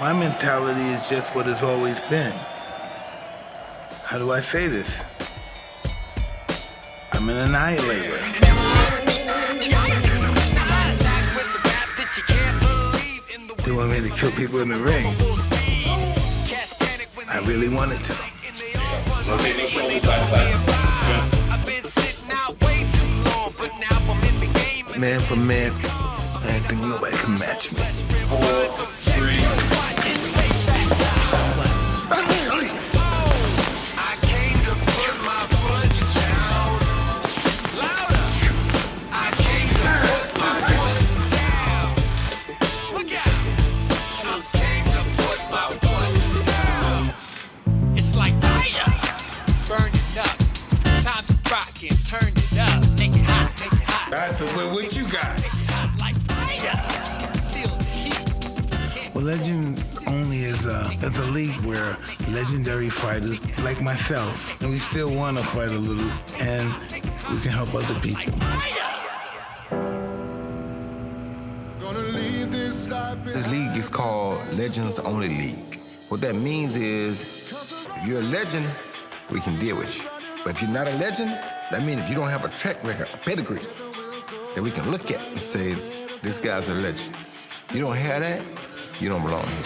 My mentality is just what it's always been. How do I say this? I'm an annihilator. They want me to kill people in the ring. I really wanted to. Rotate those shoulders side to side. Man for man, I didn't think nobody can match me. 4, 3. It's like fire, burn it up. Time to rock and turn it up. Make it hot, make it hot. Alright, so what you got? Hot like fire. Feel the heat. Well, Legends Only is a league where legendary fighters like myself, and we still want to fight a little, and we can help other people. This league is called Legends Only League. What that means is, if you're a legend, we can deal with you. But if you're not a legend, that means if you don't have a track record, a pedigree, that we can look at and say, this guy's a legend. You don't have that, you don't belong here.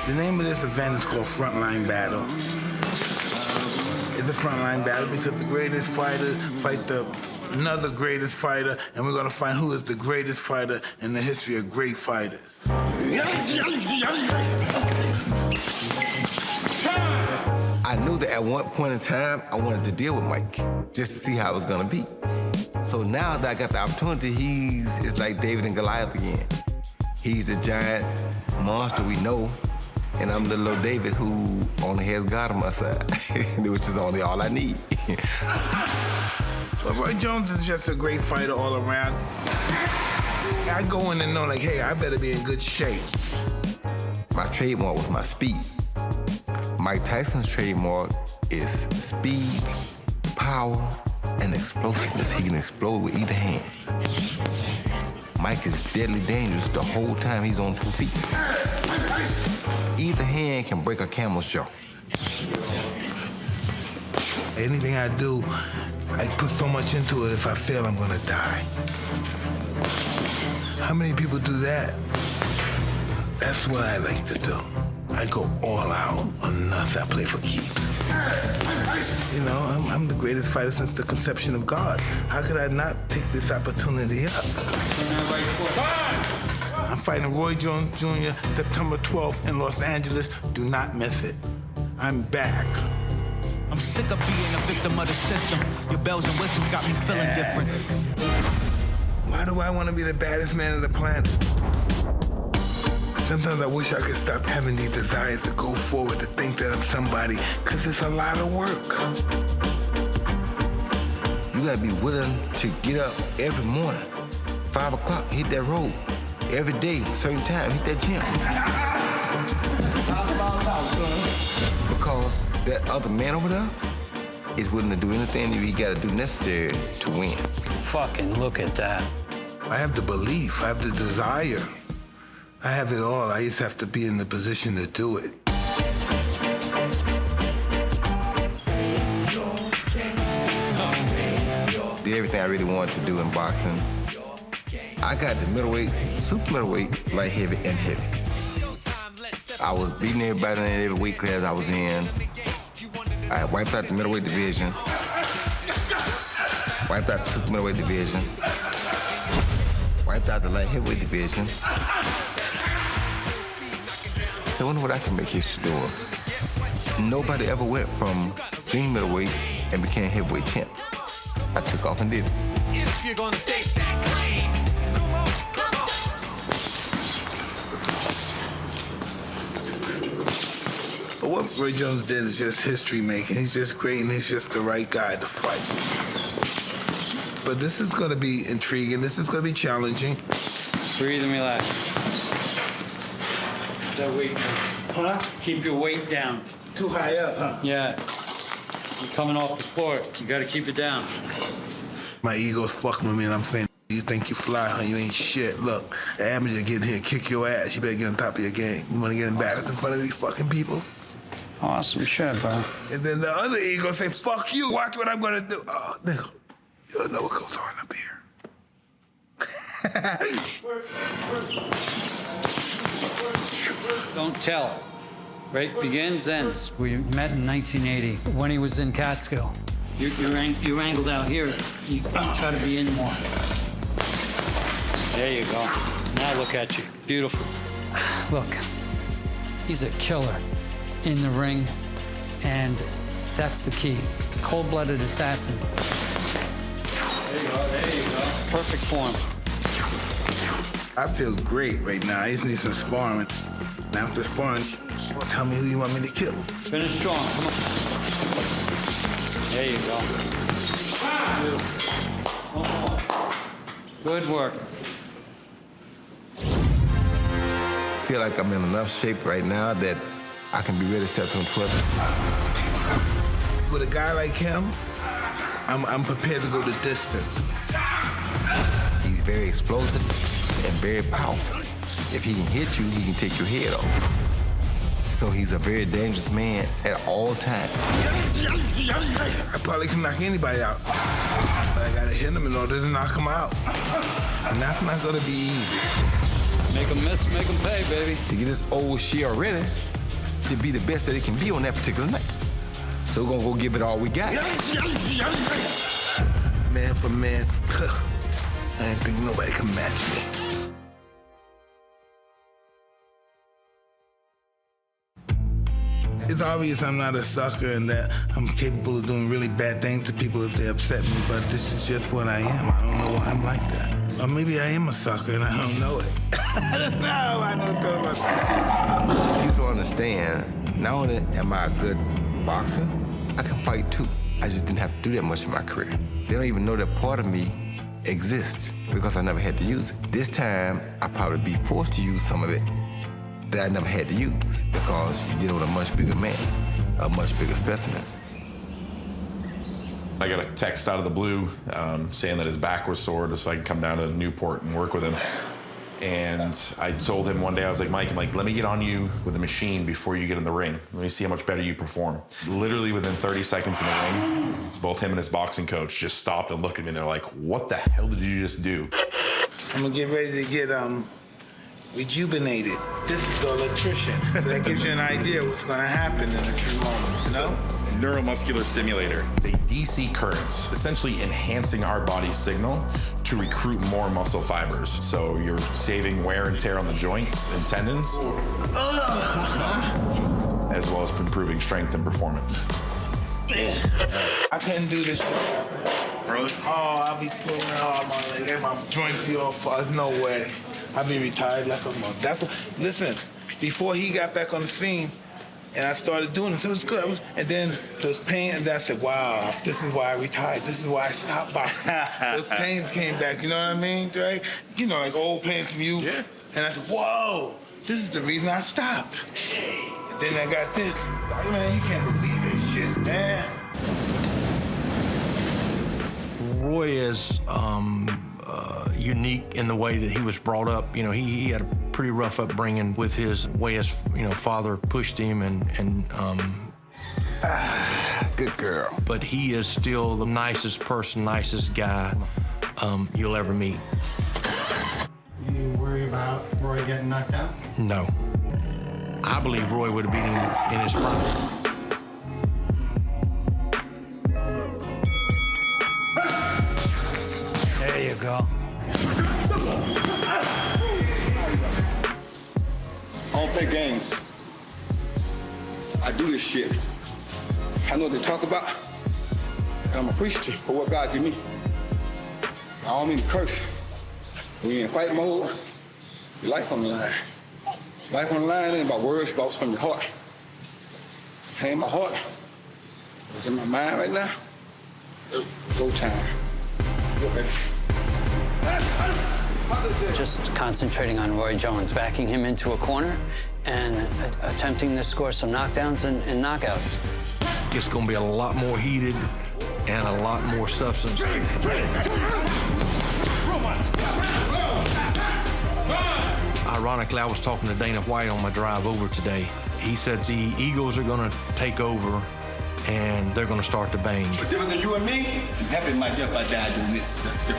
The name of this event is called Frontline Battle. It's a frontline battle because the greatest fighter fight another greatest fighter, and we're gonna find who is the greatest fighter in the history of great fighters. I knew that at one point in time, I wanted to deal with Mike, just to see how it was gonna be. So now that I got the opportunity, it's like David and Goliath again. He's a giant monster we know, and I'm the little David who only has God on my side, which is only all I need. But Roy Jones is just a great fighter all around. I go in and know, like, hey, I better be in good shape. My trademark was my speed. Mike Tyson's trademark is speed, power, and explosiveness. He can explode with either hand. Mike is deadly dangerous the whole time he's on 2 feet. Either hand can break a camel's jaw. Anything I do, I put so much into it, if I fail, I'm gonna die. How many people do that? That's what I like to do. I go all out on nothing. I play for keeps. You know, I'm the greatest fighter since the conception of God. How could I not pick this opportunity up? I'm fighting Roy Jones Jr. September 12th in Los Angeles. Do not miss it. I'm back. I'm sick of being a victim of the system. Your bells and whistles got me feeling different. Why do I want to be the baddest man on the planet? Sometimes I wish I could stop having these desires to go forward, to think that I'm somebody, because it's a lot of work. You gotta be willing to get up every morning, 5 o'clock, hit that road. Every day, certain time, hit that gym. Because that other man over there is willing to do anything that he gotta do necessary to win. Fucking look at that. I have the belief, I have the desire. I have it all. I just have to be in the position to do it. Did everything I really wanted to do in boxing. I got the middleweight, super middleweight, light heavy, and heavy. I was beating everybody in every weight class I was in. I wiped out the middleweight division, wiped out the super middleweight division, wiped out the light heavyweight division. I wonder what I can make history doing. Nobody ever went from junior middleweight and became heavyweight champ. I took off and did it. If you're gonna stake that claim, come on, come on. But what Roy Jones did is just history making. He's just great, and he's just the right guy to fight. But this is gonna be intriguing. This is gonna be challenging. Breathe and relax. That weight. Huh? Keep your weight down. Too high up, huh? Yeah. You're coming off the floor. You gotta keep it down. My ego's fucking with me, and I'm saying, you think you fly, huh? You ain't shit. Look, the amateur get here and kick your ass. You better get on top of your game. You wanna get embarrassed in front of these fucking people? Awesome shit, bro. And then the other ego say, fuck you, watch what I'm gonna do. Oh, nigga, you don't know what goes on up here. Don't tell. Right? Begins, ends. We met in 1980 when he was in Catskill. You're angled out here. You try to be in more. There you go. Now look at you. Beautiful. Look, he's a killer in the ring, and that's the key. Cold-blooded assassin. There you go, there you go. Perfect form. I feel great right now. I just need some sparring. And after sparring, tell me who you want me to kill. Finish strong, come on. There you go. Beautiful. One more. Good work. I feel like I'm in enough shape right now that I can be ready to September 12th. With a guy like him, I'm prepared to go the distance. He's very explosive and very powerful. If he can hit you, he can take your head off. So he's a very dangerous man at all times. I probably can knock anybody out, but I gotta hit him in order to knock him out. And that's not gonna be easy. Make him miss, make him pay, baby. To get this old shell ready to be the best that it can be on that particular night. So we're gonna go give it all we got. Man for man, I didn't think nobody can match me. It's obvious I'm not a sucker and that I'm capable of doing really bad things to people if they upset me, but this is just what I am. I don't know why I'm like that. Or maybe I am a sucker and I don't know it. I don't know. I don't know about that. People don't understand, not only am I a good boxer, I can fight too. I just didn't have to do that much in my career. They don't even know that part of me exists because I never had to use it. This time, I'll probably be forced to use some of it that I never had to use because you're dealing with a much bigger man, a much bigger specimen. I got a text out of the blue saying that his back was sore, so I could come down to Newport and work with him. And I told him one day, I was like, Mike, let me get on you with the machine before you get in the ring. Let me see how much better you perform. Literally within 30 seconds in the ring, both him and his boxing coach just stopped and looked at me and they're like, what the hell did you just do? I'm gonna get ready to get rejuvenated. This is the electrician. So that gives you an idea what's gonna happen in a few moments, you know? Neuromuscular stimulator. It's a DC current, essentially enhancing our body's signal to recruit more muscle fibers. So you're saving wear and tear on the joints and tendons, as well as improving strength and performance. I couldn't do this. Really? Oh, I'll be pulling out my leg and my joint be all fucked. No way. I'll be retired like a month. Listen, before he got back on the scene, and I started doing it, so it was good. And then those pains, and I said, wow, this is why I retired. This is why I stopped boxing. Those pains came back, you know what I mean, Dre? You know, like old pains from you. Yeah. And I said, whoa, this is the reason I stopped. And then I got this. Like, man, you can't believe this shit, man. Roy is unique in the way that he was brought up. You know, he had a pretty rough upbringing with his way his father pushed him and Good girl. but he is still the nicest person, nicest guy you'll ever meet. You worry about Roy getting knocked out? No. I believe Roy would have beat him in his prime. There you go. I don't play games. I do this shit. I know what they talk about, and I'm appreciative for what God did me. I don't mean to curse. When you're in fight mode, your life on the line. Life on the line ain't about words, it's about what's from your heart. It ain't my heart. What's in my mind right now? Go time. Go back. Just concentrating on Roy Jones, backing him into a corner and attempting to score some knockdowns and knockouts. It's going to be a lot more heated and a lot more substance. Ironically, I was talking to Dana White on my drive over today. He said the Eagles are going to take over and they're going to start to bang. If it was you and me, I'm happy my death I died doing this, sister.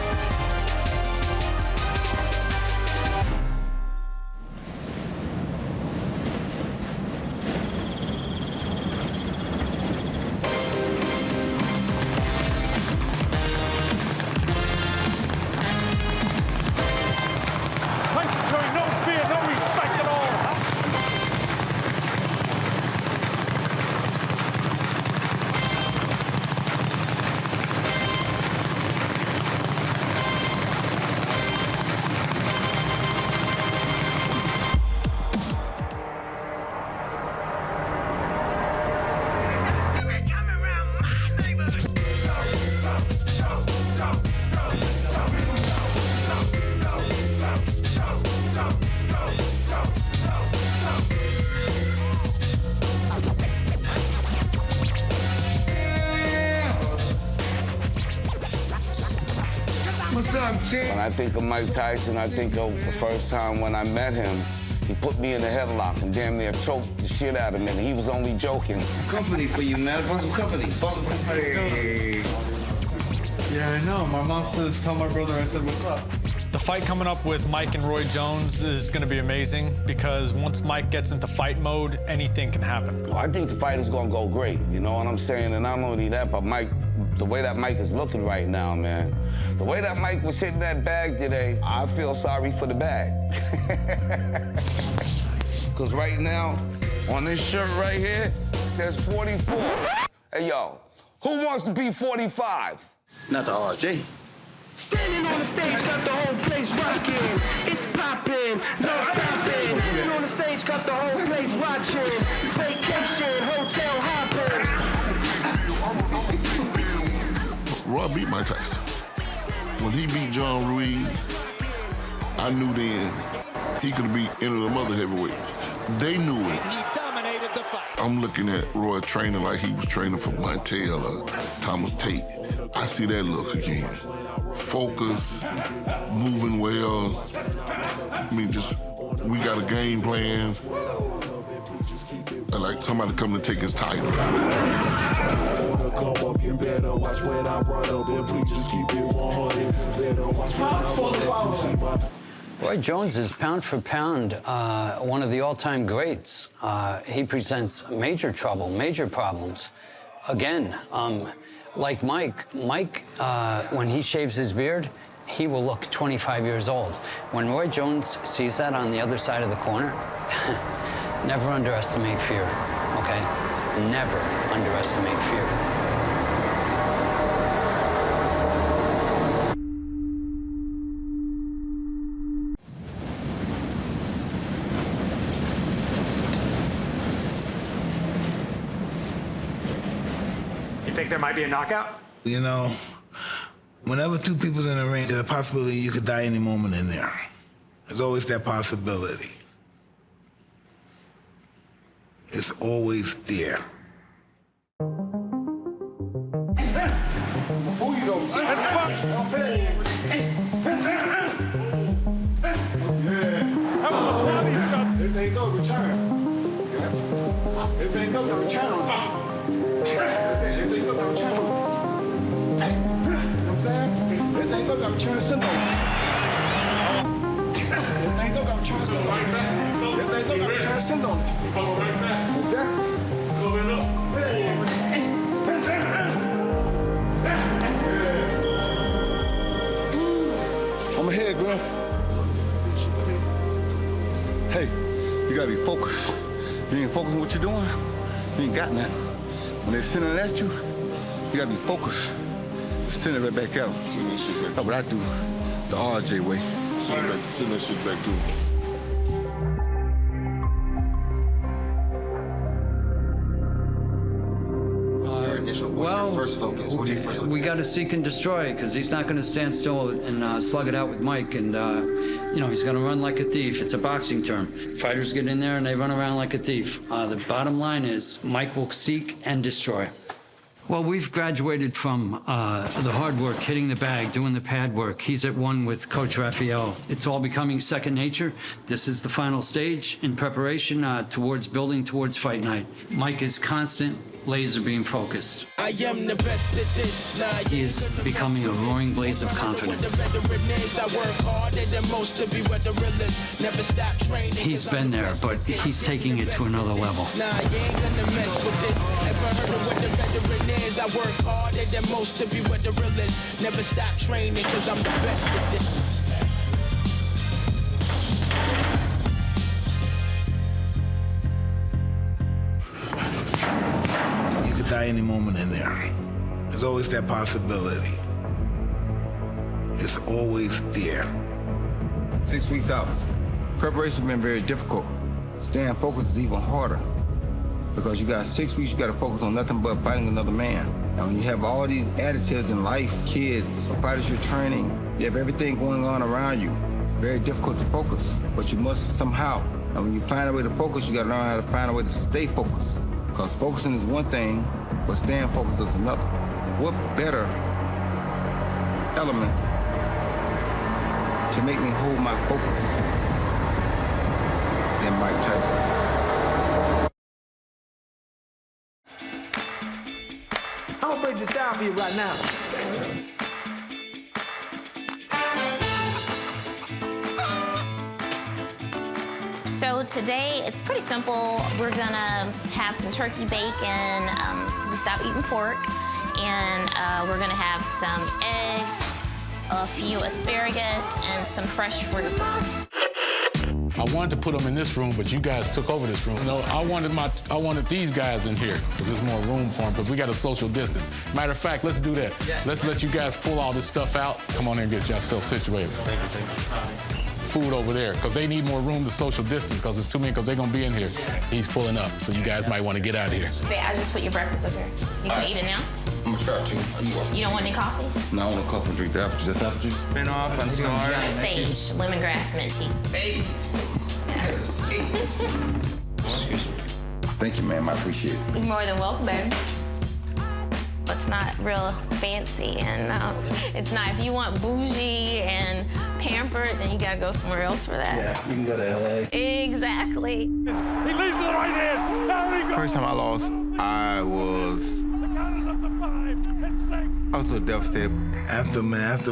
When I think of Mike Tyson, I think of the first time when I met him. He put me in a headlock and damn near choked the shit out of me, and he was only joking. Company for you, man. Bust some company. Bust some company. Yeah, I know. My mom says, tell my brother I said, what's up? The fight coming up with Mike and Roy Jones is going to be amazing because once Mike gets into fight mode, anything can happen. I think the fight is going to go great, you know what I'm saying? And not only that, but Mike, the way that Mike is looking right now, man, the way that Mike was hitting that bag today, I feel sorry for the bag. Because right now, on this shirt right here, it says 44. Hey, yo, who wants to be 45? Not the RJ. Standing on the stage, got the whole place rocking. It's popping, no stopping. Standing on the stage, got the whole place watching. Vacation, hotel hopping. Roy beat Mike Tyson. When he beat John Ruiz, I knew then he could have beat any of the other heavyweights. They knew it. He dominated the fight. I'm looking at Roy training like he was training for Montel or Thomas Tate. I see that look again. Focus, moving well. I mean, just, we got a game plan. Like somebody coming to take his title. Roy Jones is pound for pound one of the all-time greats. He presents major trouble, major problems. Again, like Mike, when he shaves his beard, he will look 25 years old. When Roy Jones sees that on the other side of the corner, never underestimate fear, okay? Never underestimate fear. You think there might be a knockout? You know, whenever two people in the ring, there's a possibility you could die any moment in there. There's always that possibility. It's always there. Before you don't. Everything go return. Everything go return on that. Everything go return on that. You know what I'm saying? Everything go return syndrome. Everything go return syndrome. Everything go return syndrome. I'm ahead, bro. Hey, you gotta be focused. You ain't focused on what you're doing, you ain't got nothing. When they're sending it at you, you gotta be focused. Send it right back at them. Send that shit back. That's what I do, the RJ way. Send that shit back to him. initial? What's your first focus? What are you first looking we at? got to seek and destroy because he's not going to stand still and slug it out with Mike. And, he's going to run like a thief. It's a boxing term. Fighters get in there and they run around like a thief. The bottom line is Mike will seek and destroy. Well, we've graduated from the hard work, hitting the bag, doing the pad work. He's at one with Coach Raphael. It's all becoming second nature. This is the final stage in preparation towards building towards fight night. Mike is constant, laser beam focused. I am the best at this. He is becoming a roaring blaze of confidence. I work harder than most to be where the real is. Never stop training. He's been there, but he's taking it to another level. Nah, you ain't gonna mess with this. Ever heard of what the veteran is? I work harder than most to be where the real is. Never stop training, cause I'm the best at this. You could die any moment in there. There's always that possibility. It's always there. 6 weeks out. Preparation's been very difficult. Staying focused is even harder because you got 6 weeks, you got to focus on nothing but fighting another man. And when you have all these additives in life, kids, fighters you're training, you have everything going on around you. It's very difficult to focus, but you must somehow. And when you find a way to focus, you got to learn how to find a way to stay focused. Because focusing is one thing, but staying focused is another. What better element to make me hold my focus than Mike Tyson? I'm gonna break this down for you right now. So today, it's pretty simple. We're gonna have some turkey bacon, because we stopped eating pork. And we're gonna have some eggs, a few asparagus, and some fresh fruit. I wanted to put them in this room, but you guys took over this room. No, I wanted these guys in here, because there's more room for them, because we got a social distance. Matter of fact, let's do that. Yeah. Let's let you guys pull all this stuff out. Come on in and get yourself situated. Thank you. Food over there, because they need more room to social distance, because it's too many, because they're gonna be in here. He's pulling up, so you guys might want to get out of here. Okay, I just put your breakfast up here. You can eat it now? I'm gonna try to. You don't want any coffee? No, I want a cup and drink the apple juice. That's apple juice? Been off on stars. Sage, lemongrass, mint tea. Thank you, ma'am. I appreciate it. You're more than welcome, baby. It's not real fancy, and it's not. If you want bougie and pampered, then you gotta go somewhere else for that. Yeah, you can go to LA. Exactly. He leaves to the right hand. Now he goes. First time I lost, I was a little devastated. After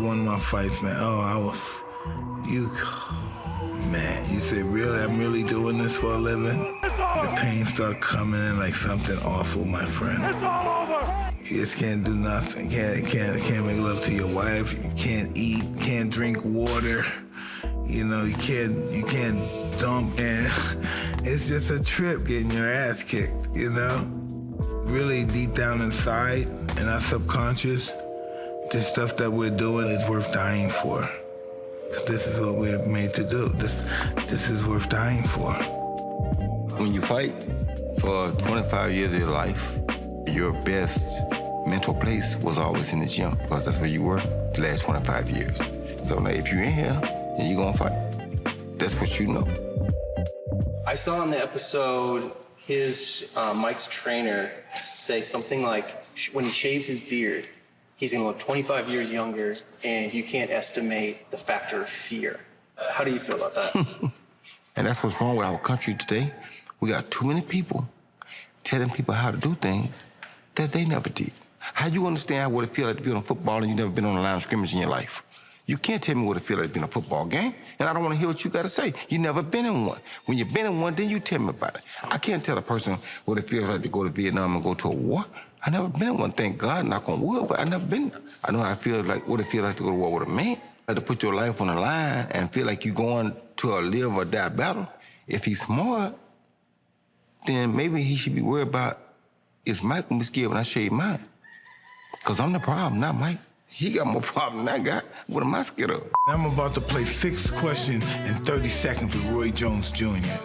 one of my fights, man, you said, really, I'm really doing this for a living? The pain started coming in like something awful, my friend. It's all over. You just can't do nothing. Can't make love to your wife. You can't eat. Can't drink water. You know, you can't dump. And it's just a trip getting your ass kicked. You know, really deep down inside, in our subconscious, this stuff that we're doing is worth dying for. 'Cause this is what we're made to do. This is worth dying for. When you fight for 25 years of your life, your best mental place was always in the gym, because that's where you were the last 25 years. So now if you're in here, then you're gonna fight. That's what you know. I saw on the episode Mike's trainer say something like, when he shaves his beard, he's gonna look 25 years younger, and you can't estimate the factor of fear. How do you feel about that? And that's what's wrong with our country today. We got too many people telling people how to do things that they never did. How you understand what it feels like to be on a football and you never been on a line of scrimmage in your life? You can't tell me what it feels like to be in a football game, and I don't want to hear what you got to say. You never been in one. When you've been in one, then you tell me about it. I can't tell a person what it feels like to go to Vietnam and go to a war. I never been in one, thank God, knock on wood, but I never been. I know how it feels like, what it feels like to go to war with a man. To put your life on the line and feel like you're going to a live or die battle. If he's smart, then maybe he should be worried about, is Mike gonna be scared when I shave mine? Because I'm the problem, not Mike. He got more problem than I got. What am I scared of? I'm about to play 6 questions in 30 seconds with Roy Jones Jr.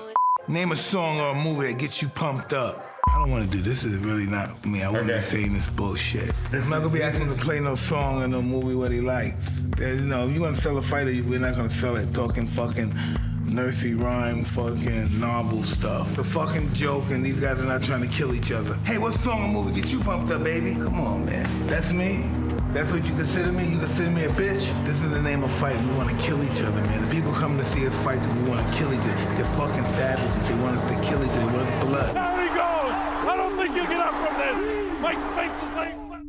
Name a song or a movie that gets you pumped up. I don't want to do this. Is really not me. I want to be saying this bullshit. I'm not gonna be asking him to play no song or no movie what he likes. You know, if you want to sell a fighter, we're not gonna sell it talking fucking nursery rhyme, fucking novel stuff. The fucking joke, and these guys are not trying to kill each other. Hey, what song or movie get you pumped up, baby? Come on, man. That's me. That's what you consider me? You consider me a bitch? This is the name of fight. We want to kill each other, man. The people come to see us fight because we want to kill each other. They're fucking savages. They want us to kill each other. They want us blood. There he goes! I don't think you get up from this! Mike Spinks is laying flat.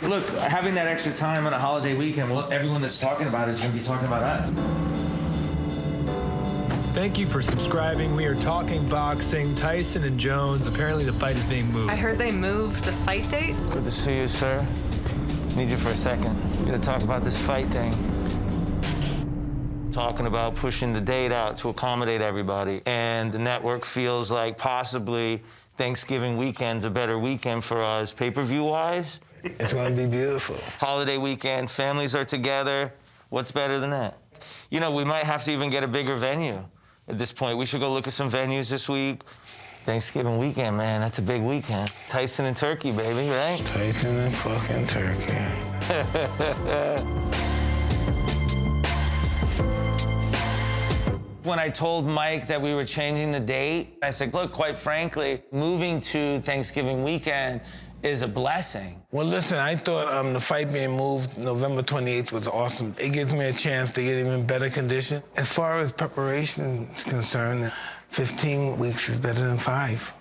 Look, having that extra time on a holiday weekend, well, everyone that's talking about it is going to be talking about us. Thank you for subscribing. We are talking boxing. Tyson and Jones. Apparently the fight is being moved. I heard they moved the fight date. Good to see you, sir. Need you for a second. We're going to talk about this fight thing. Talking about pushing the date out to accommodate everybody. And the network feels like possibly Thanksgiving weekend's a better weekend for us, pay-per-view wise. It's gonna be beautiful. Holiday weekend, families are together. What's better than that? You know, we might have to even get a bigger venue at this point. We should go look at some venues this week. Thanksgiving weekend, man, that's a big weekend. Tyson and turkey, baby, right? Tyson and fucking turkey. When I told Mike that we were changing the date, I said, look, quite frankly, moving to Thanksgiving weekend is a blessing. Well, listen, I thought the fight being moved November 28th was awesome. It gives me a chance to get even better condition. As far as preparation is concerned, 15 weeks is better than 5.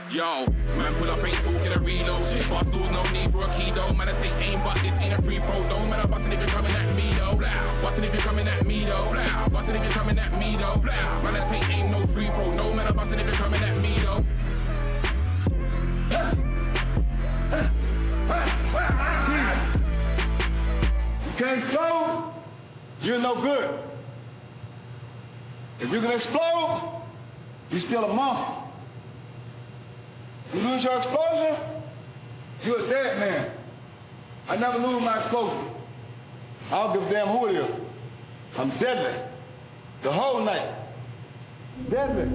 Yo, man, pull up, ain't talking a reload. Bust those, no need for a key though. Man, I take aim, but this ain't a free throw. No, man, I'm busting if you're coming at me though. Busting if you're coming at me though. Busting if you're coming at me though. Man, I take aim, no free throw. No, man, I'm busting if you're coming at me though. You can't explode, you're no good. If you can explode, you're still a monster. You lose your explosion, you're a dead man. I never lose my explosion. I don't give a damn who it is. I'm deadly. The whole night. Deadly.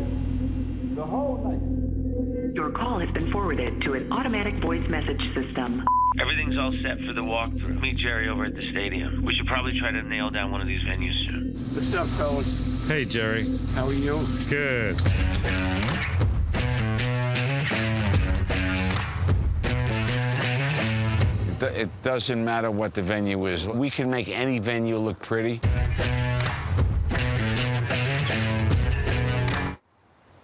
The whole night. Your call has been forwarded to an automatic voice message system. Everything's all set for the walkthrough. Meet Jerry over at the stadium. We should probably try to nail down one of these venues soon. What's up, fellas? Hey, Jerry. How are you? Good. It doesn't matter what the venue is. We can make any venue look pretty.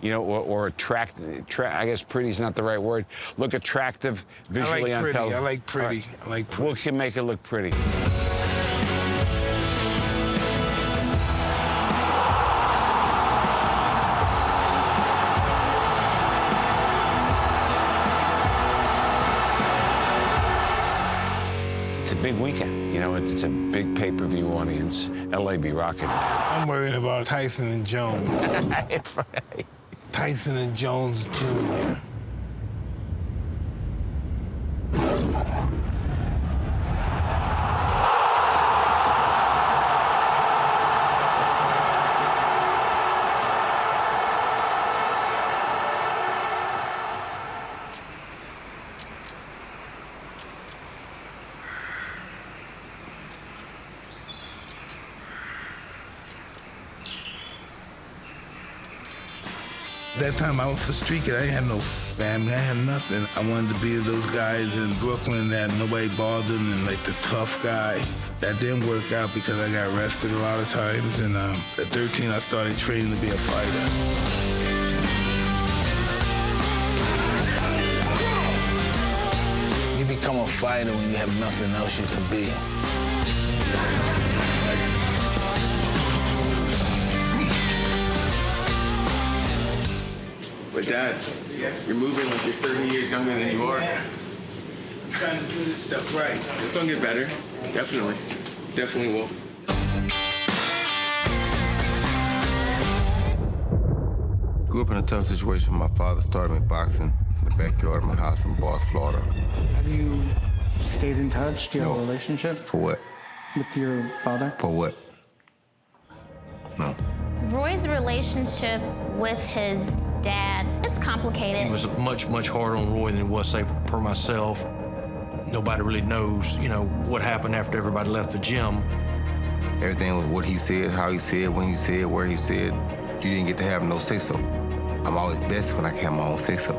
You know, or attract. I guess pretty is not the right word. Look attractive visually on television. I like pretty. Right. I like pretty. We can make it look pretty. It's a big weekend. You know, it's a big pay-per-view audience. LA be rocking. I'm worried about Tyson and Jones. Tyson and Jones Jr. That time I was for streaking. I didn't have no family. I had nothing. I wanted to be those guys in Brooklyn that nobody bothered and like the tough guy. That didn't work out because I got arrested a lot of times. And at 13, I started training to be a fighter. You become a fighter when you have nothing else you can be. But Dad, you're moving like you're 30 years younger than you are. I'm trying to do this stuff right. It's gonna get better. Definitely. Definitely will. Grew up in a tough situation. My father started me boxing in the backyard of my house in Boss, Florida. Have you stayed in touch? Do you have a relationship? For what? with your father? For what? No. Roy's relationship with his dad, it's complicated. It was much, much harder on Roy than it was, say, for myself. Nobody really knows, you know, what happened after everybody left the gym. Everything was what he said, how he said, when he said, where he said. You didn't get to have no say-so. I'm always best when I can have my own say-so.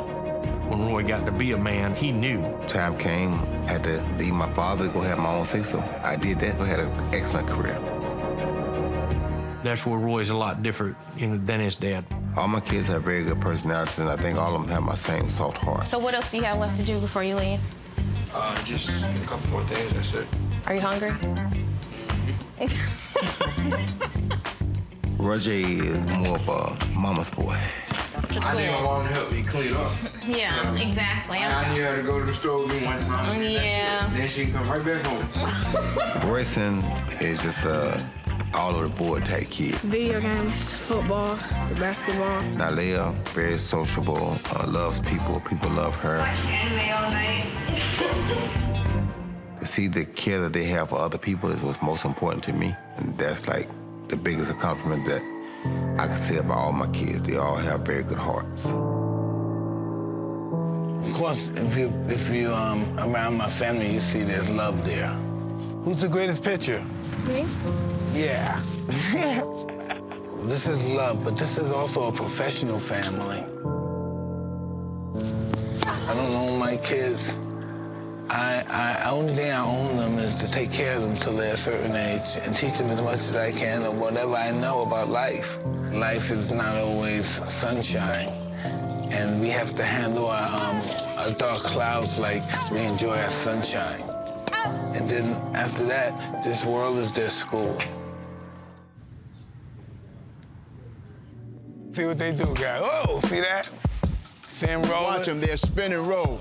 When Roy got to be a man, he knew. Time came, I had to leave my father to go have my own say-so. I did that. I had an excellent career. That's where Roy's a lot different than his dad. All my kids have very good personalities, and I think all of them have my same soft heart. So what else do you have left to do before you leave? Just a couple more things, that's it. Are you hungry? Roger is more of a mama's boy. I need my mom to help me clean up. Yeah, exactly. I need her to go to the store with me one time. Yeah. Then she can come right back home. Royson is just all over the board type kid. Video games, football, basketball. Nalea, very sociable, loves people. People love her. Watch anime all night. To see the care that they have for other people is what's most important to me. And that's like the biggest accomplishment that I can say about all my kids. They all have very good hearts. Of course, if you around my family, you see there's love there. Who's the greatest pitcher? Me? Yeah. This is love, but this is also a professional family. I don't own my kids. Only thing I own them is to take care of them till they're a certain age and teach them as much as I can of whatever I know about life. Life is not always sunshine, and we have to handle our dark clouds like we enjoy our sunshine. And then after that, this world is their school. See what they do, guys. Oh, see that? See them rolling? Watch them, they're spinning roll.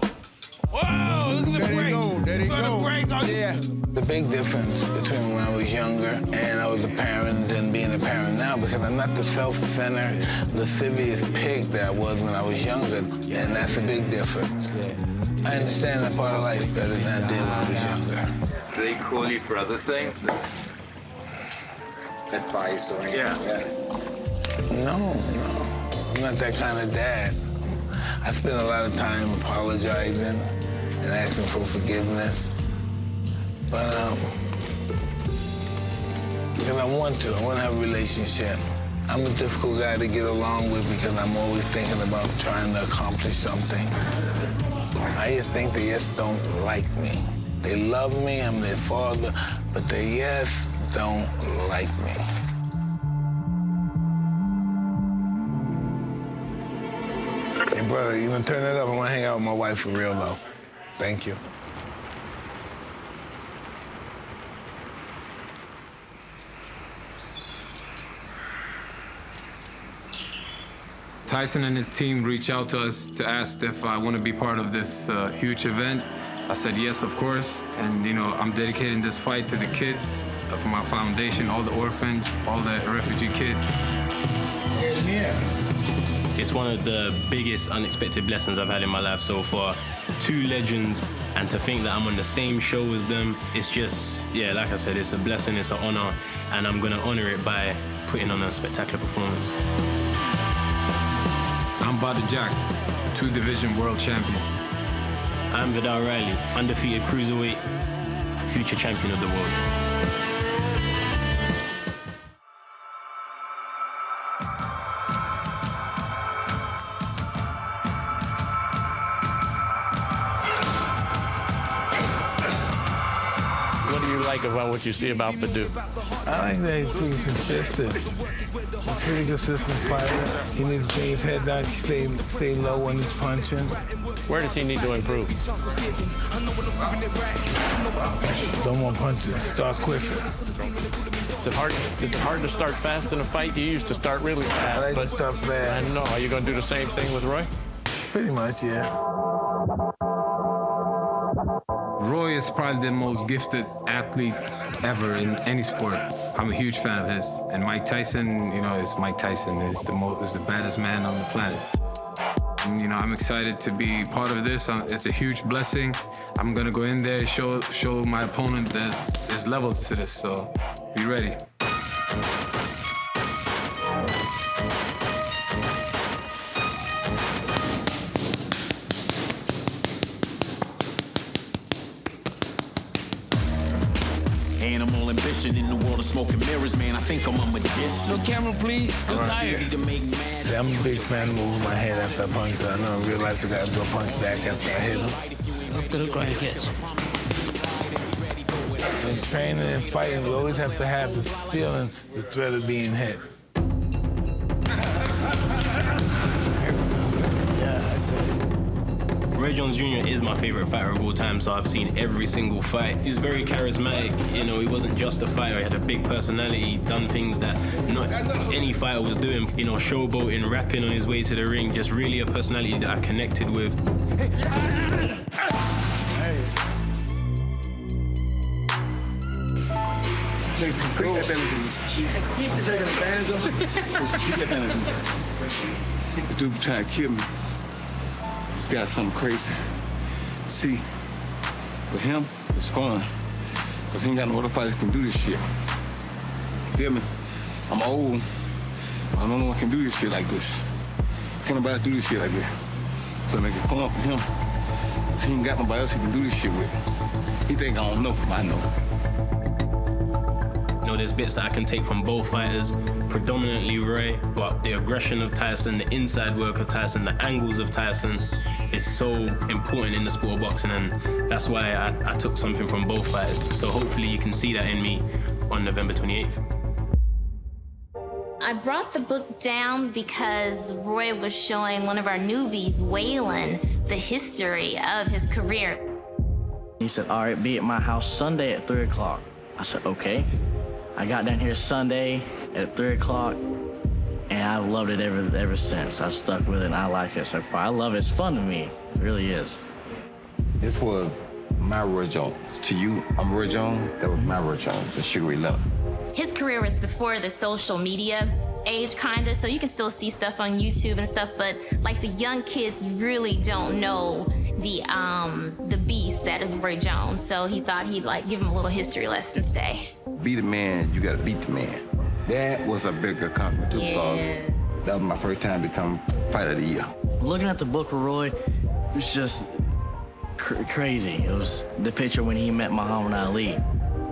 Whoa, look at the break. There they go. Yeah. The big difference between when I was younger and I was a parent and being a parent now, because I'm not the self-centered, lascivious pig that I was when I was younger, and that's a big difference. I understand that part of life better than I did when I was younger. Do they call you for other things? Advice or anything? Yeah. No. I'm not that kind of dad. I spend a lot of time apologizing and asking for forgiveness. But, because I want to have a relationship. I'm a difficult guy to get along with because I'm always thinking about trying to accomplish something. I just think they just don't like me. They love me, I'm their father, but they just don't like me. Hey, brother, you gonna turn it up? I wanna hang out with my wife for real, though. Thank you. Tyson and his team reached out to us to ask if I want to be part of this huge event. I said yes, of course. And, you know, I'm dedicating this fight to the kids of my foundation, all the orphans, all the refugee kids. It's one of the biggest unexpected blessings I've had in my life so far. Two legends, and to think that I'm on the same show as them, it's just, yeah, like I said, it's a blessing, it's an honor, and I'm gonna honor it by putting on a spectacular performance. I'm Badou Jack, 2-division world champion. I'm Vidal Riley, undefeated cruiserweight, future champion of the world. What do you like about what you see about Badou? I like that he's pretty consistent. He's a pretty consistent fighter. He needs to bring his head down, stay low when he's punching. Where does he need to improve? Don't want punches. Start quicker. Is it hard to start fast in a fight? You used to start really fast. I like to start fast. I know. Are you going to do the same thing with Roy? Pretty much, yeah. Roy is probably the most gifted athlete ever in any sport. I'm a huge fan of his. And Mike Tyson, you know, is Mike Tyson. Is the baddest man on the planet. And, you know, I'm excited to be part of this. It's a huge blessing. I'm gonna go in there, show my opponent that there's levels to this, so be ready. Animal ambition in the world of smoke and mirrors, man. I think I'm a magician. No camera, please. It's easy to make mad. I'm a big fan of moving my head after I punch. I know in real life the guys go punch back after I hit them. Look at the great hits. In training and fighting, you always have to have the feeling, the threat of being hit. Yeah, that's it. Roy Jones Jr. is my favorite fighter of all time, so I've seen every single fight. He's very charismatic, you know, he wasn't just a fighter, he had a big personality, done things that not any fighter was doing, you know, showboating, rapping on his way to the ring, just really a personality that I connected with. This dude trying to kill me. This guy's something crazy. See, with him, it's fun. Because he ain't got no other fighters can do this shit. Feel me? I'm old. I don't know one can do this shit like this. Can't nobody do this shit like this. So make it fun for him. Because he ain't got nobody else he can do this shit with. He think I don't know, but I know. You know, there's bits that I can take from both fighters, predominantly Roy, but the aggression of Tyson, the inside work of Tyson, the angles of Tyson is so important in the sport of boxing, and that's why I took something from both fighters. So hopefully you can see that in me on November 28th. I brought the book down because Roy was showing one of our newbies, Waylon, the history of his career. He said, all right, be at my house Sunday at 3 o'clock. I said, okay. I got down here Sunday at 3 o'clock, and I've loved it ever since. I stuck with it, and I like it so far. I love it. It's fun to me. It really is. This was my Roy Jones. To you, I'm Roy Jones. That was my Roy Jones, the Sugar Ray Leonard. His career was before the social media age, kinda, so you can still see stuff on YouTube and stuff, but like the young kids really don't know the beast that is Roy Jones. So he thought he'd like give him a little history lesson today. Be the man, you gotta beat the man. That was a big accomplishment too, because that was my first time becoming Fighter of the Year. Looking at the book with Roy, it was just crazy. It was the picture when he met Muhammad Ali.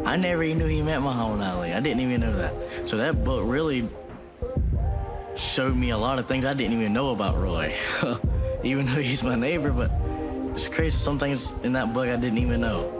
I never even knew he met Muhammad Ali. I didn't even know that. So that book really showed me a lot of things I didn't even know about Roy. Even though he's my neighbor, but it's crazy. Some things in that book I didn't even know.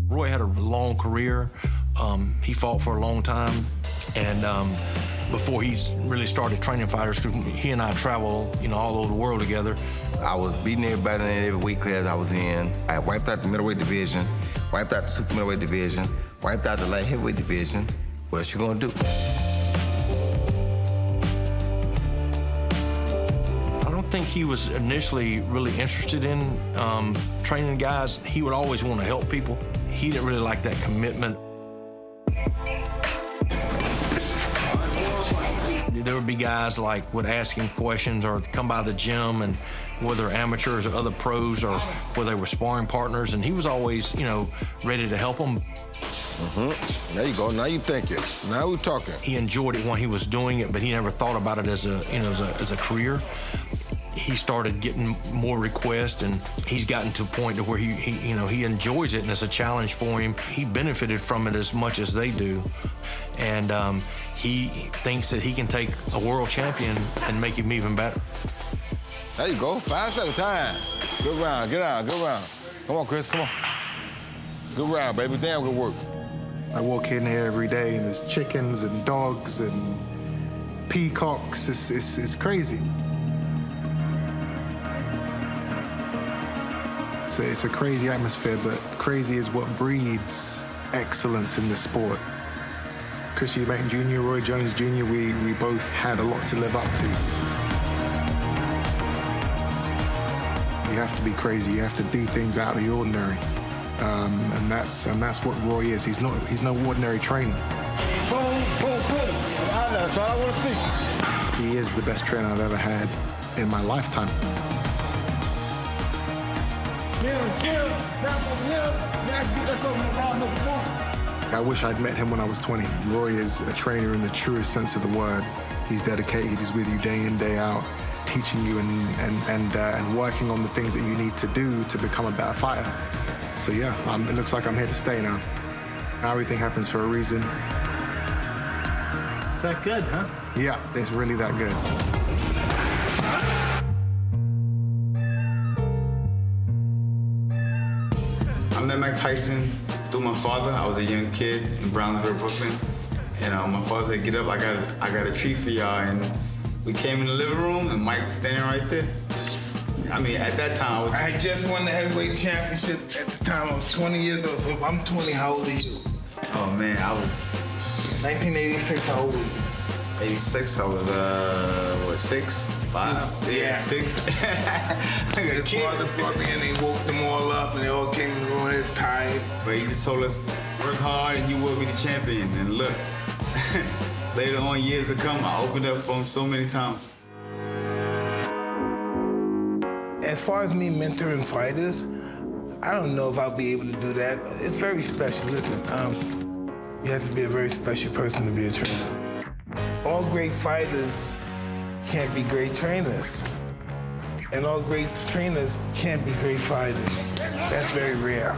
Roy had a long career. He fought for a long time, and before he really started training fighters, he and I travel, you know, all over the world together. I was beating everybody in every weight class I was in. I wiped out the middleweight division, wiped out the super middleweight division, wiped out the light heavyweight division. What else you gonna do? I don't think he was initially really interested in training guys. He would always want to help people. He didn't really like that commitment. There would be guys like would ask him questions or come by the gym, and whether amateurs or other pros or whether they were sparring partners, and he was always, you know, ready to help them. There you go. Now you thinking. Now we're talking. He enjoyed it when he was doing it, but he never thought about it as a, you know, as a career. He started getting more requests, and he's gotten to a point to where he enjoys it, and it's a challenge for him. He benefited from it as much as they do, and he thinks that he can take a world champion and make him even better. There you go. 5 second time. Good round. Get out. Good round. Come on, Chris. Come on. Good round, baby. Damn good work. I walk in here every day, and there's chickens and dogs and peacocks. It's crazy. It's a crazy atmosphere, but crazy is what breeds excellence in the sport. Chris Eubank Jr., Roy Jones Jr., we both had a lot to live up to. You have to be crazy. You have to do things out of the ordinary, and that's what Roy is. He's no ordinary trainer. That's all I want to see. He is the best trainer I've ever had in my lifetime. I wish I'd met him when I was 20. Roy is a trainer in the truest sense of the word. He's dedicated. He's with you day in, day out, teaching you and working on the things that you need to do to become a better fighter. So yeah, it looks like I'm here to stay now. Everything happens for a reason. Is that good, huh? Yeah, it's really that good. I met Mike Tyson through my father. I was a young kid in Brownsville, Brooklyn. And my father said, get up, I got a treat for y'all. And we came in the living room and Mike was standing right there. I mean, at that time, I had just won the heavyweight championship at the time. I was 20 years old. So if I'm 20, how old are you? Oh man, I was 1986, how old are you? 86, I was, 6, 5? Yeah, 6. The father brought me in, they woke them all up, and they all came and going in tired. But he just told us, work hard and you will be the champion. And look, later on, years to come, I opened up for him so many times. As far as me mentoring fighters, I don't know if I'll be able to do that. It's very special. Listen, you have to be a very special person to be a trainer. All great fighters can't be great trainers. And all great trainers can't be great fighters. That's very rare.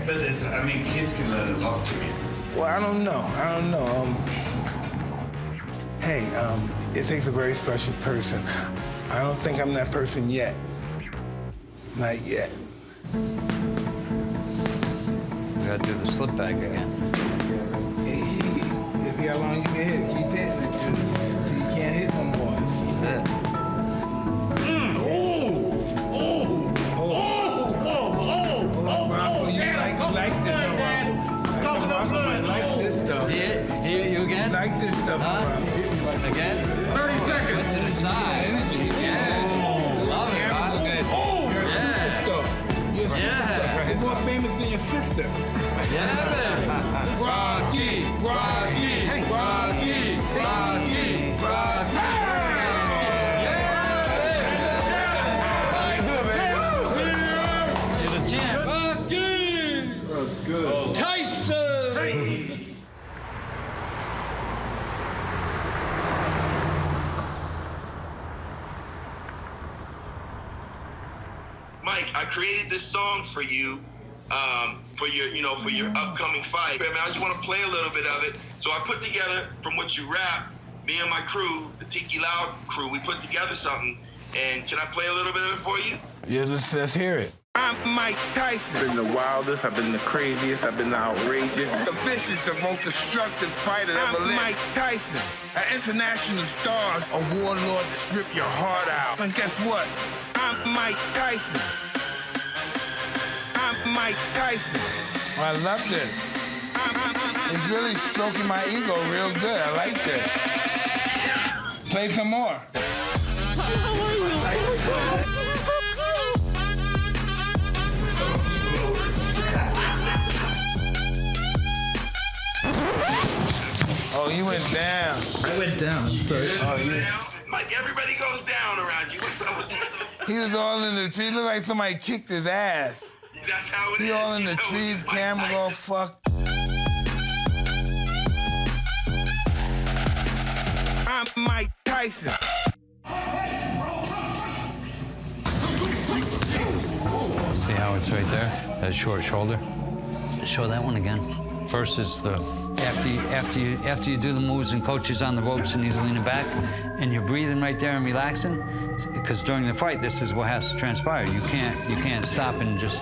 But I mean, kids can learn a lot from you. Well, I don't know. Hey, it takes a very special person. I don't think I'm that person yet. Not yet. We gotta do the slip bag again. See how long you can hit. Keep hitting it till you can't hit no more. That's it. Bronco, you like this stuff, Bronco. You like this stuff. You again? Like this stuff, Bronco. Again? 30 seconds. Went to the side. Energy. Yeah. Love it, Rob. You're a superstar. You're a superstar. You're more famous than your sister. Yeah, man. Rocky, Rocky, Rocky, Rocky, Rocky. You're the champ. Rocky. That's good. Tyson. Hey. Mike, I created this song for you. For your upcoming fight. Man, I just want to play a little bit of it. So I put together, from what you rap, me and my crew, the Tiki Loud crew, we put together something. And can I play a little bit of it for you? Yeah, let's hear it. I'm Mike Tyson. I've been the wildest, I've been the craziest, I've been the outrageous, the vicious, the most destructive fighter that ever lived. I'm Mike Tyson. An international star, a warlord to strip your heart out. And guess what? I'm Mike Tyson. I'm Mike Tyson. I love this. It's really stroking my ego real good. I like this. Play some more. Oh, you went down. I went down. Sorry. Oh, yeah. Mike, everybody goes down around you. What's up with that? He was all in the tree. Looked like somebody kicked his ass. That's how it is. He all in the trees, camera all fucked. I'm Mike Tyson. See how it's right there? That short shoulder. Show that one again. First is the after you do the moves and coach is on the ropes and he's leaning back and you're breathing right there and relaxing, because during the fight this is what has to transpire. You can't stop and just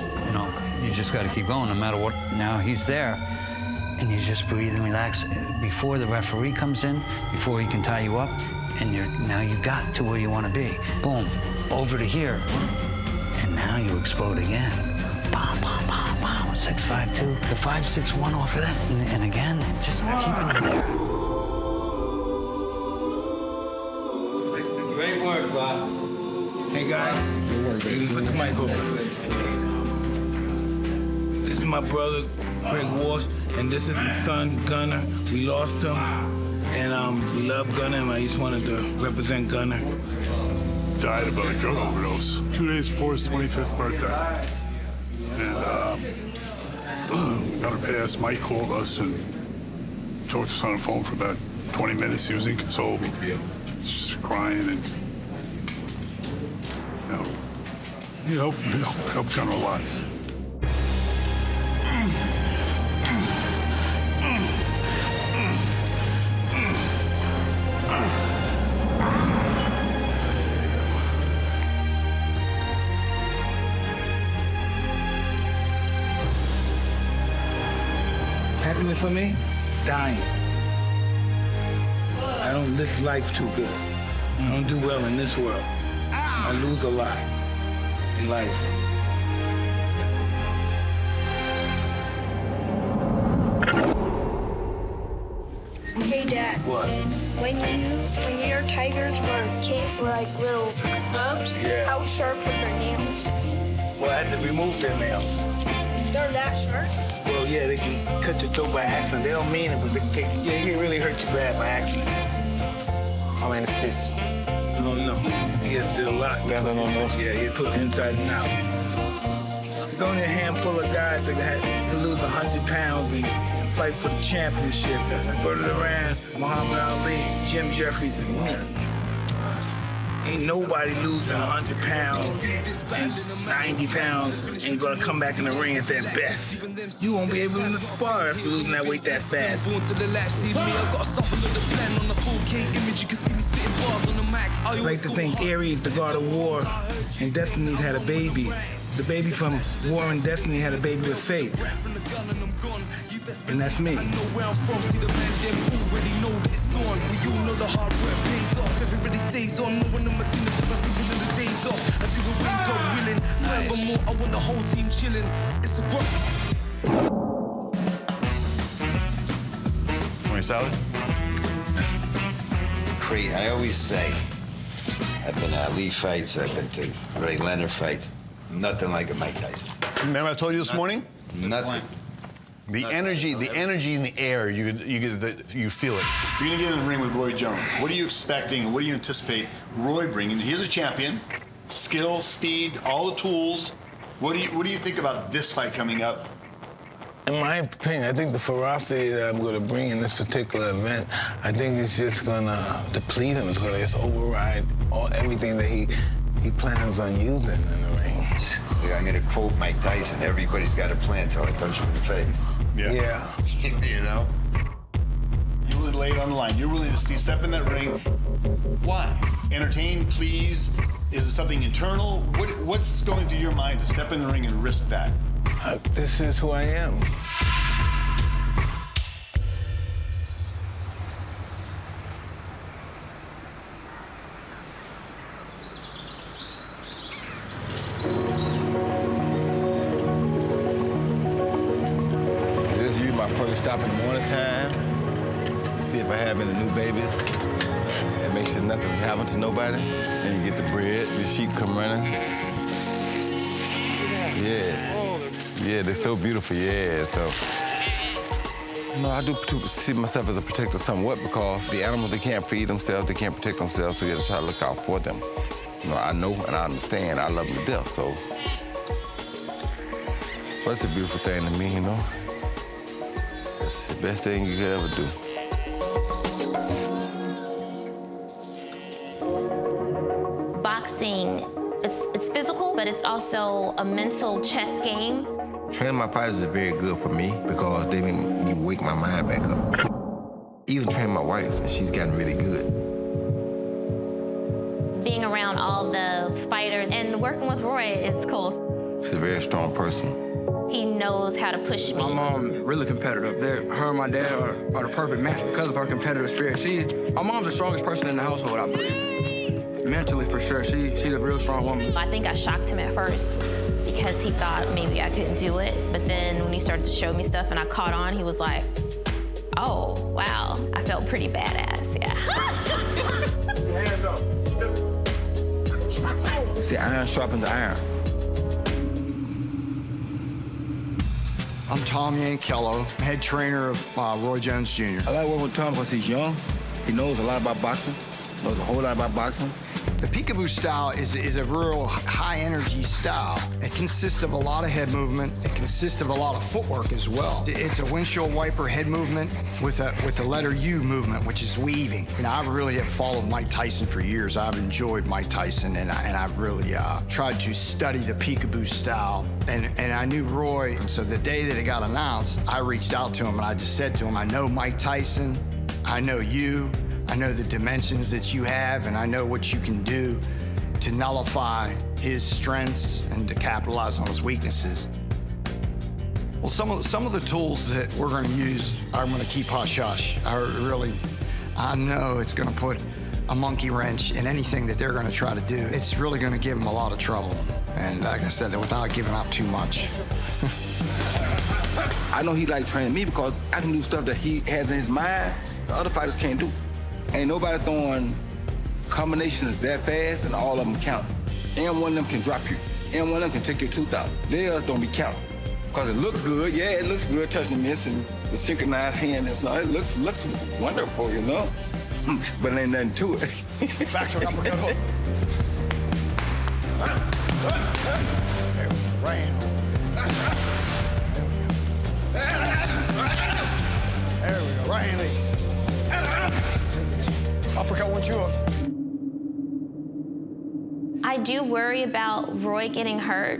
you just got to keep going no matter what. Now he's there. and you just breathe and relax before the referee comes in, before he can tie you up, and now you got to where you want to be. Boom, over to here, and now you explode again. Bam, bam, bam, bam. 652, the 561 off of that, and again, just keep it in there. Great work, Bob. Hey guys, you put the mic over. This is my brother, Craig Walsh, and this is his son, Gunner. We lost him, and we love Gunner, and I just wanted to represent Gunner. Died of a drug overdose 2 days before his 25th birthday. And Gunner passed. Mike called us and talked to us on the phone for about 20 minutes. He was inconsolable, just crying, and he helped Gunner a lot. Happiness for me? Dying. I don't live life too good. I don't do well in this world. I lose a lot in life. Hey, Dad. What? When your tigers were like little cubs, Yeah. how sharp were their nails? Well, I had to remove their nails. They're that sharp? Well, yeah, they can cut your throat by accident. They don't mean it, but they can take, yeah, it really hurt you bad by accident. How many stitches? I don't know. He has did a lot. Yeah, I don't know. Yeah, he put it inside and out. There's only a handful of guys that can lose 100 pounds and fight for the championship. Berta Duran, Muhammad Ali, Jim Jeffries, and winner. Ain't nobody losing 100 pounds and 90 pounds ain't gonna come back in the ring at their best. You won't be able to spar after losing that weight that fast. I like to think Aries, the god of war, and Destiny had a baby. The baby from War and Destiny had a baby with Faith. And that's me. Everybody stays on, no one of my team is ever thinking of the days off. I do the win, God willing. Furthermore, I want the whole team chilling. It's a rock. Want your salad? Great. I always say, I've been to Ali fights, I've been to Ray Leonard fights. Nothing like a Mike Tyson. Remember I told you this morning? Nothing. The energy in the air, you feel it. You're gonna get in the ring with Roy Jones. What are you expecting? What do you anticipate Roy bringing? He's a champion, skill, speed, all the tools. What do you think about this fight coming up? In my opinion, I think the ferocity that I'm going to bring in this particular event, I think it's just going to deplete him. It's going to just override everything that he plans on using in the ring. I'm going to quote Mike Tyson, everybody's got a plan until I punch him in the face. Yeah. You know? You're willing to lay it on the line. You're willing to step in that ring. Why? Entertain, please? Is it something internal? What's going through your mind to step in the ring and risk that? This is who I am. This is usually my first stop in the morning time to see if I have any new babies and make sure nothing happens to nobody. Then you get the bread, the sheep come running. Yeah. Yeah, they're so beautiful, yeah, so. No, I do see myself as a protector somewhat because the animals, they can't feed themselves, they can't protect themselves, so you have to try to look out for them. You know, I know and I understand, I love them to death, so. But it's a beautiful thing to me, you know? It's the best thing you could ever do. Boxing, it's physical, but it's also a mental chess game. Training my fighters is very good for me because they make me wake my mind back up. Even training my wife, she's gotten really good. Being around all the fighters and working with Roy is cool. She's a very strong person. He knows how to push me. My mom really competitive. Her and my dad are the perfect match because of her competitive spirit. My mom's the strongest person in the household, I believe. Mentally, for sure. She's a real strong woman. I think I shocked him at first because he thought maybe I couldn't do it. But then when he started to show me stuff and I caught on, he was like, oh, wow. I felt pretty badass, yeah. Hands up. See, iron sharpens iron. I'm Tom Yankello, head trainer of Roy Jones Jr. I like working with Tom because he's young. He knows a lot about boxing, knows a whole lot about boxing. The peekaboo style is a real high-energy style. It consists of a lot of head movement. It consists of a lot of footwork as well. It's a windshield wiper head movement with a letter U movement, which is weaving. You know, I really have followed Mike Tyson for years. I've enjoyed Mike Tyson, and I've really tried to study the peekaboo style. And I knew Roy, and so the day that it got announced, I reached out to him, and I just said to him, I know Mike Tyson, I know you, I know the dimensions that you have, and I know what you can do to nullify his strengths and to capitalize on his weaknesses. Well, some of the tools that we're going to use, I'm going to keep hush-hush. I know it's going to put a monkey wrench in anything that they're going to try to do. It's really going to give them a lot of trouble. And like I said, without giving up too much. I know he like training me because I can do stuff that he has in his mind the other fighters can't do. Ain't nobody throwing combinations that fast and all of them count. And one of them can drop you. And one of them can take your tooth out. Theirs don't be counted. Because it looks good. Yeah, it looks good touching this and the synchronized hand and stuff. It looks wonderful, you know? But it ain't nothing to it. Back to an uppercut hook. There we go. Right hand. There we go. Right hand lead. Uppercut 1-2 up. I do worry about Roy getting hurt.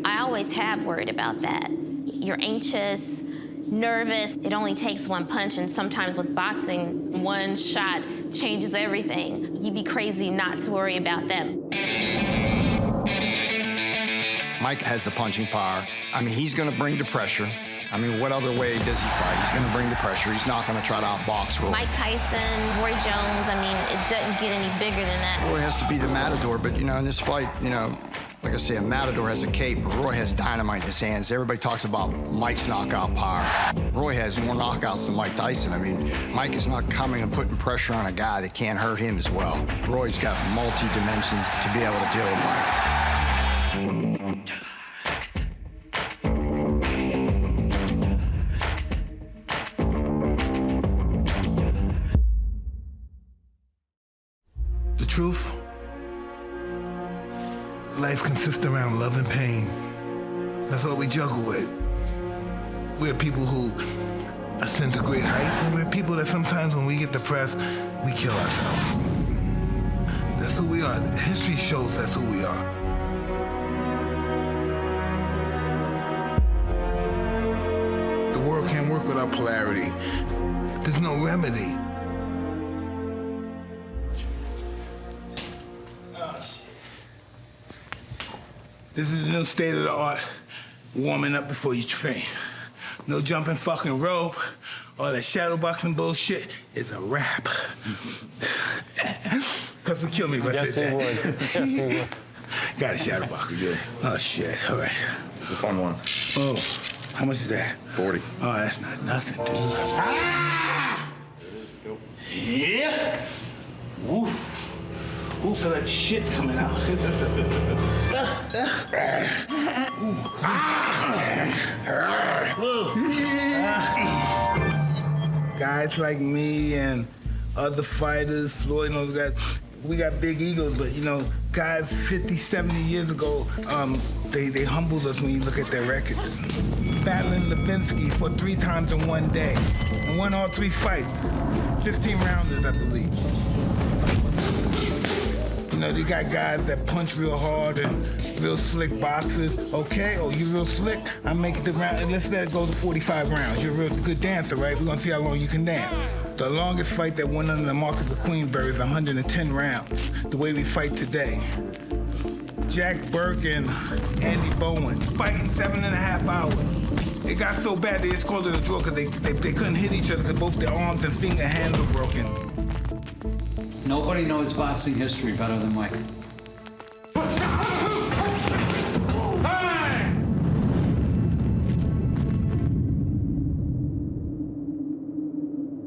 I always have worried about that. You're anxious, nervous. It only takes one punch, and sometimes with boxing, one shot changes everything. You'd be crazy not to worry about them. Mike has the punching power. I mean, he's going to bring the pressure. I mean, what other way does he fight? He's going to bring the pressure. He's not going to try to outbox Roy. Mike Tyson, Roy Jones, I mean, it doesn't get any bigger than that. Roy has to be the matador, but, you know, in this fight, you know, like I say, a matador has a cape, but Roy has dynamite in his hands. Everybody talks about Mike's knockout power. Roy has more knockouts than Mike Tyson. I mean, Mike is not coming and putting pressure on a guy that can't hurt him as well. Roy's got multi-dimensions to be able to deal with Mike. The truth, life consists around love and pain. That's all we juggle with. We're people who ascend to great heights, and we're people that sometimes when we get depressed, we kill ourselves. That's who we are. History shows that's who we are. The world can't work without polarity. There's no remedy. This is the new state of the art. Warming up before you train. No jumping fucking rope. All that shadow boxing bullshit is a wrap. Cause it'll kill me if I Yes, said it that. would. Yes, it would. Got a shadow box. Good. Oh shit, all right. It's a fun one. Oh, how much is that? 40. Oh, that's not nothing, dude. Ah! It is. Go. Yeah. Woo. Ooh, so that shit's coming out. Guys like me and other fighters, Floyd and those guys, we got big egos, but you know, guys 50, 70 years ago, they humbled us when you look at their records. Battling Levinsky for 3 times in one day and won all 3 fights. 15 rounders, I believe. You know, they got guys that punch real hard and real slick boxers. Okay, oh, you real slick? I make it the round, and let's let it go to 45 rounds. You're a real good dancer, right? We're gonna see how long you can dance. The longest fight that went under the Marcus of Queensberry is 110 rounds, the way we fight today. Jack Burke and Andy Bowen fighting 7.5 hours. It got so bad they just called it a draw because they couldn't hit each other because both their arms and finger hands were broken. Nobody knows boxing history better than Mike.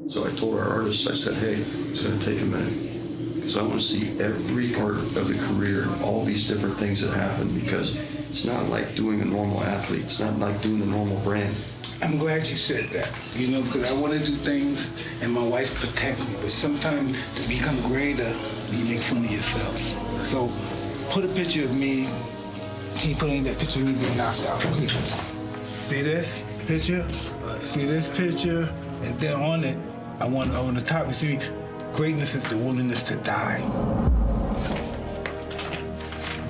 So I told our artists, I said, hey, it's going to take a minute because I want to see every part of the career, all these different things that happen, because it's not like doing a normal athlete. It's not like doing a normal brand. I'm glad you said that, you know, because I want to do things and my wife protects me, but sometimes to become greater, you make fun of yourself. So put a picture of me, can you put in that picture of me being knocked out, please? See this picture? See this picture? And then on it, I want on the top, you see, greatness is the willingness to die.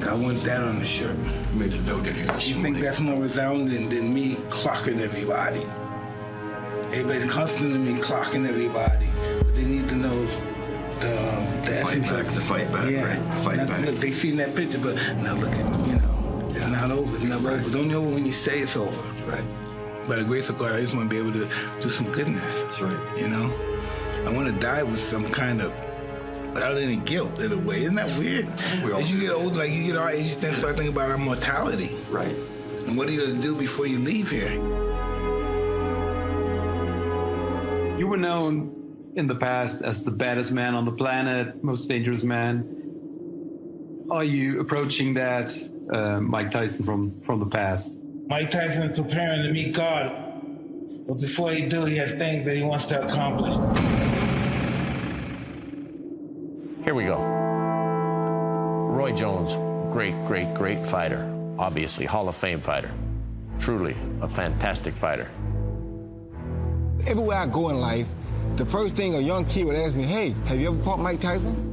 I want that on the shirt. Made a note in here. You think that's more resounding than me clocking everybody? Everybody's constantly me clocking everybody, but they need to know the essence of the fight back, yeah. right? The fight now, back. Look, they seen that picture, but now look at me, you know, it's not over, it's never over. It's only over when you say it's over. Right. By the grace of God, I just want to be able to do some goodness. That's right. You know? I want to die with some kind of, without any guilt in a way. Isn't that weird? As you get older, like you get our age, you start thinking about our mortality. Right. And what are you going to do before you leave here? You were known in the past as the baddest man on the planet, most dangerous man. Are you approaching that Mike Tyson from the past? Mike Tyson is preparing to meet God. But before he do, he has things that he wants to accomplish. Here we go. Roy Jones, great fighter. Obviously, Hall of Fame fighter. Truly a fantastic fighter. Everywhere I go in life, the first thing a young kid would ask me, hey, have you ever fought Mike Tyson?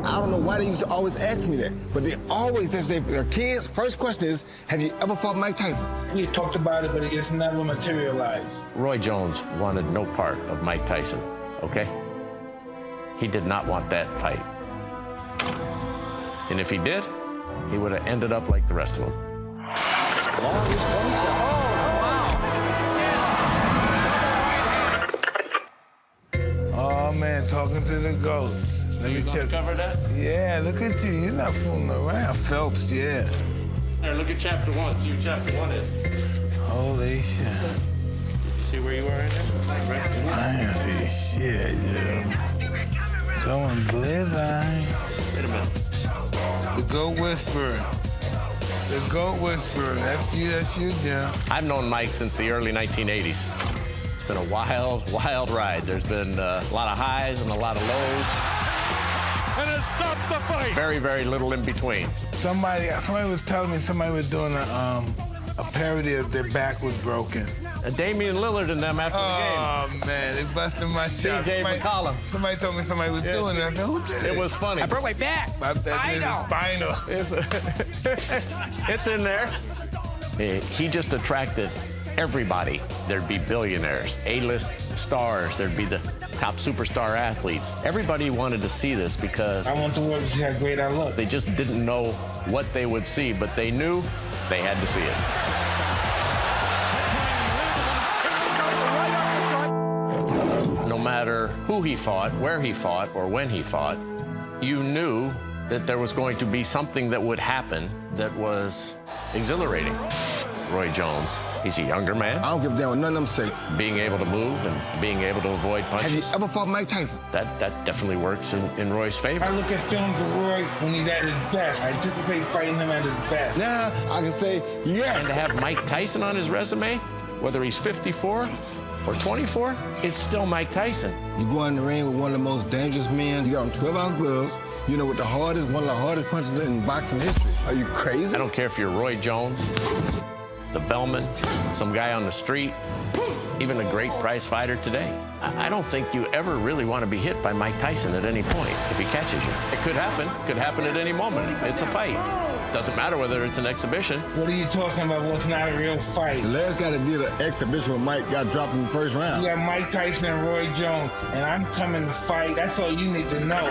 I don't know why they used to always ask me that, but they always, they say, their kids' first question is, have you ever fought Mike Tyson? We talked about it, but it just never materialized. Roy Jones wanted no part of Mike Tyson, okay? He did not want that fight. And if he did, he would have ended up like the rest of them. Oh man, talking to the goats. Let me check. Cover that? Yeah, look at you. You're not fooling around. Phelps, yeah. Here, look at chapter 1. See what chapter 1 is. Holy shit. See where you were in there? I see shit, yeah. Going blizzard. Wait a minute. The Goat Whisperer. The Goat Whisperer. That's you, Jim. I've known Mike since the early 1980s. It's been a wild ride. There's been a lot of highs and a lot of lows. And it stopped the fight. Very little in between. Somebody was telling me somebody was doing a parody of Their Back Was Broken. Damian Lillard and them after the game. Oh, man, they busted my chops. CJ McCollum. Somebody told me somebody was doing it. I said, who did it? It was funny. I broke my back. Spinal. It's in there. He just attracted everybody. There'd be billionaires, A-list stars. There'd be the top superstar athletes. Everybody wanted to see this because I want the world to see how great I look. They just didn't know what they would see, but they knew they had to see it. No matter who he fought, where he fought, or when he fought, you knew that there was going to be something that would happen that was exhilarating. Roy Jones, he's a younger man. I don't give a damn what none of them say. Being able to move and being able to avoid punches. Have you ever fought Mike Tyson? That definitely works in Roy's favor. I look at films of Roy when he's at his best. I anticipate fighting him at his best. Now I can say yes. And to have Mike Tyson on his resume, whether he's 54 or 24, it's still Mike Tyson. You go in the ring with one of the most dangerous men. You got on 12-ounce gloves. You know, with one of the hardest punches in boxing history. Are you crazy? I don't care if you're Roy Jones, the Bellman, some guy on the street, even a great prize fighter today. I don't think you ever really want to be hit by Mike Tyson at any point if he catches you. It could happen. Could happen at any moment. It's a fight. Doesn't matter whether it's an exhibition. What are you talking about? What's not a real fight? The last guy that did an exhibition when Mike got dropped in the first round. You got Mike Tyson and Roy Jones, and I'm coming to fight. That's all you need to know.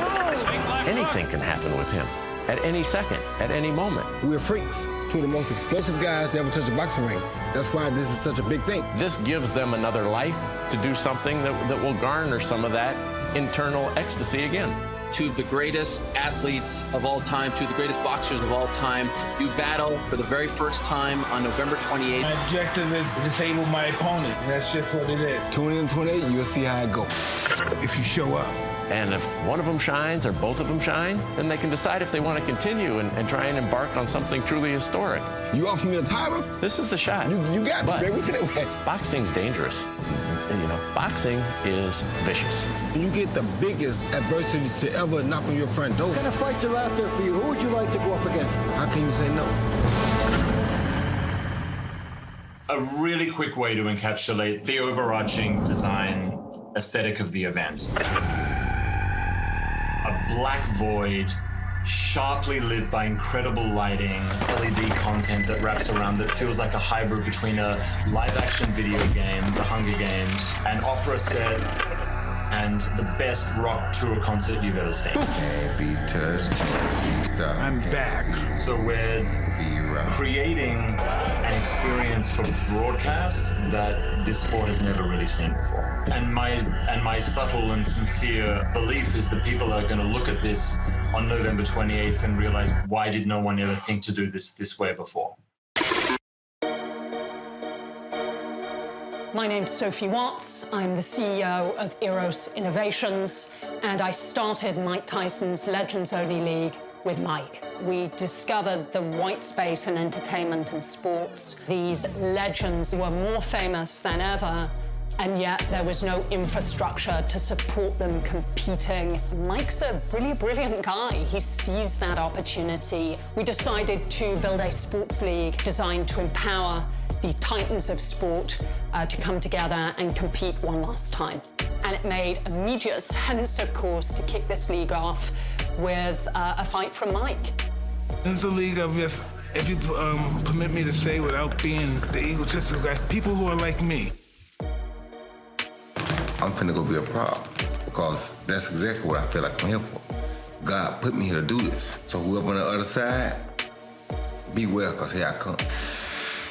Anything can happen with him. at any second, at any moment. We're freaks. Two of the most explosive guys to ever touch a boxing ring. That's why this is such a big thing. This gives them another life to do something that will garner some of that internal ecstasy again. Two of the greatest athletes of all time, two of the greatest boxers of all time, do battle for the very first time on November 28th. My objective is to disable my opponent. That's just what it is. Tune in 28, you'll see how it goes. If you show up. And if one of them shines or both of them shine, then they can decide if they want to continue and try and embark on something truly historic. You offer me a title? This is the shot. You got me, baby. Boxing's dangerous. And, you know, boxing is vicious. You get the biggest adversity to ever knock on your front door. What kind of fights are out there for you? Who would you like to go up against? How can you say no? A really quick way to encapsulate the overarching design aesthetic of the event. A black void, sharply lit by incredible lighting, LED content that wraps around that feels like a hybrid between a live-action video game, The Hunger Games, an opera set, and the best rock tour concert you've ever seen. Can't be touched. I'm back. So we're creating an experience for broadcast that this sport has never really seen before. And my subtle and sincere belief is that people are going to look at this on November 28th and realize, why did no one ever think to do this way before? My name's Sophie Watts. I'm the CEO of Eros Innovations, and I started Mike Tyson's Legends Only League with Mike. We discovered the white space in entertainment and sports. These legends were more famous than ever, and yet there was no infrastructure to support them competing. Mike's a really brilliant guy. He seized that opportunity. We decided to build a sports league designed to empower the titans of sport to come together and compete one last time. And it made immediate sense, of course, to kick this league off with a fight from Mike. It's a league of just, if you permit me to say without being the egotistical guy, people who are like me. I'm finna go be a prop because that's exactly what I feel like I'm here for. God put me here to do this. So whoever on the other side, beware, because here I come.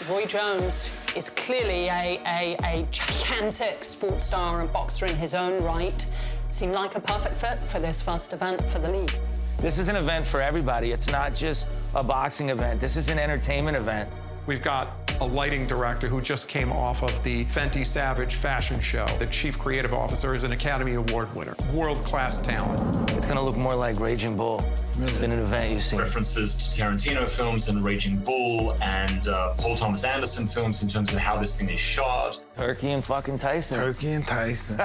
Roy Jones is clearly a gigantic sports star and boxer in his own right. Seemed like a perfect fit for this first event for the league. This is an event for everybody. It's not just a boxing event. This is an entertainment event. We've got a lighting director who just came off of the Fenty Savage fashion show. The chief creative officer is an Academy Award winner. World-class talent. It's gonna look more like Raging Bull than an event you see. References to Tarantino films and Raging Bull and Paul Thomas Anderson films in terms of how this thing is shot. Turkey and fucking Tyson. Turkey and Tyson.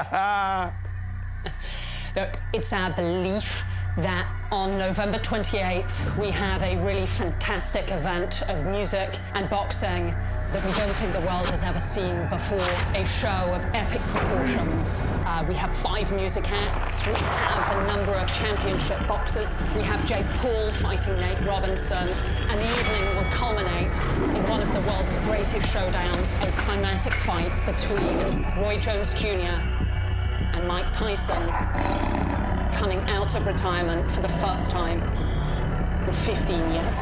It's our belief that on November 28th, we have a really fantastic event of music and boxing that we don't think the world has ever seen before, a show of epic proportions. We have 5 music acts, we have a number of championship boxers, we have Jake Paul fighting Nate Robinson, and the evening will culminate in one of the world's greatest showdowns, a climatic fight between Roy Jones Jr. and Mike Tyson, coming out of retirement for the first time in 15 years.